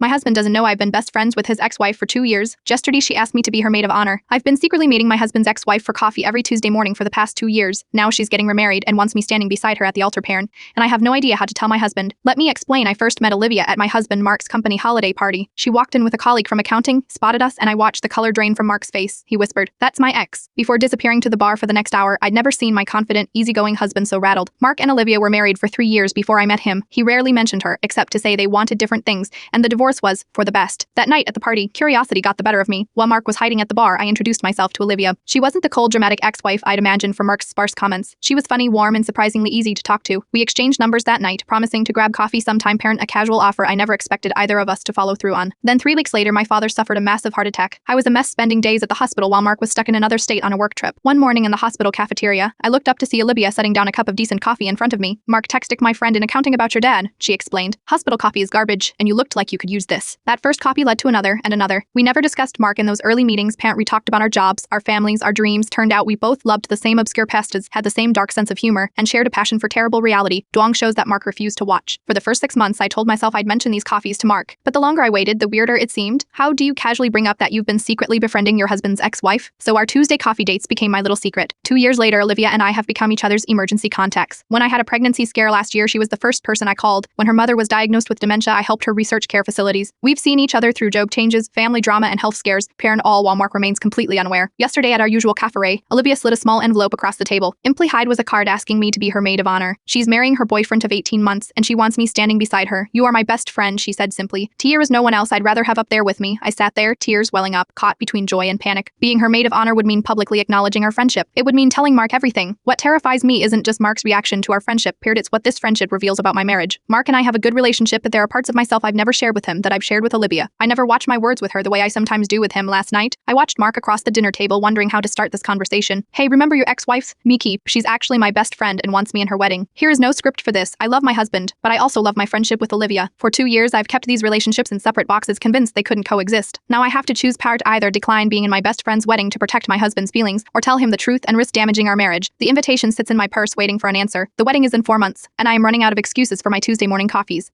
My husband doesn't know I've been best friends with his ex-wife for 2 years. Yesterday she asked me to be her maid of honor. I've been secretly meeting my husband's ex-wife for coffee every Tuesday morning for the past 2 years. Now she's getting remarried and wants me standing beside her at the altar parent, and I have no idea how to tell my husband. Let me explain. I first met Olivia at my husband Mark's company holiday party. She walked in with a colleague from accounting, spotted us, and I watched the color drain from Mark's face. He whispered, "That's my ex," before disappearing to the bar for the next hour. I'd never seen my confident, easygoing husband so rattled. Mark and Olivia were married for 3 years before I met him. He rarely mentioned her, except to say they wanted different things, and the divorce was for the best. That night at the party, curiosity got the better of me. While Mark was hiding at the bar, I introduced myself to Olivia. She wasn't the cold, dramatic ex-wife I'd imagined from Mark's sparse comments. She was funny, warm, and surprisingly easy to talk to. We exchanged numbers that night, promising to grab coffee sometime, parent, a casual offer I never expected either of us to follow through on. Then 3 weeks later, my father suffered a massive heart attack. I was a mess, spending days at the hospital while Mark was stuck in another state on a work trip. One morning in the hospital cafeteria, I looked up to see Olivia setting down a cup of decent coffee in front of me. "Mark texted my friend in accounting about your dad," she explained. "Hospital coffee is garbage, and you looked like you could use this." That first copy led to another and another. We never discussed Mark in those early meetings, parent. We talked about our jobs, our families, our dreams. Turned out we both loved the same obscure pastas, had the same dark sense of humor, and shared a passion for terrible reality Dwang shows that Mark refused to watch. For the first 6 months, I told myself I'd mention these coffees to Mark. But the longer I waited, the weirder it seemed. How do you casually bring up that you've been secretly befriending your husband's ex-wife? So our Tuesday coffee dates became my little secret. 2 years later, Olivia and I have become each other's emergency contacts. When I had a pregnancy scare last year, she was the first person I called. When her mother was diagnosed with dementia, I helped her research care facilities. We've seen each other through job changes, family drama, and health scares, parent, all while Mark remains completely unaware. Yesterday at our usual cafe, Olivia slid a small envelope across the table. Implied was a card asking me to be her maid of honor. She's marrying her boyfriend of 18 months, and she wants me standing beside her. "You are my best friend," she said simply. "Tia is no one else I'd rather have up there with me." I sat there, tears welling up, caught between joy and panic. Being her maid of honor would mean publicly acknowledging our friendship. It would mean telling Mark everything. What terrifies me isn't just Mark's reaction to our friendship, period. It's what this friendship reveals about my marriage. Mark and I have a good relationship, but there are parts of myself I've never shared with him that I've shared with Olivia. I never watch my words with her the way I sometimes do with him. Last night, I watched Mark across the dinner table, wondering how to start this conversation. "Hey, remember your ex-wife? Miki, she's actually my best friend and wants me in her wedding. Here is no script for this. I love my husband, but I also love my friendship with Olivia. For 2 years, I've kept these relationships in separate boxes, convinced they couldn't coexist. Now I have to choose part, either decline being in my best friend's wedding to protect my husband's feelings, or tell him the truth and risk damaging our marriage." The invitation sits in my purse waiting for an answer. The wedding is in 4 months, and I am running out of excuses for my Tuesday morning coffees.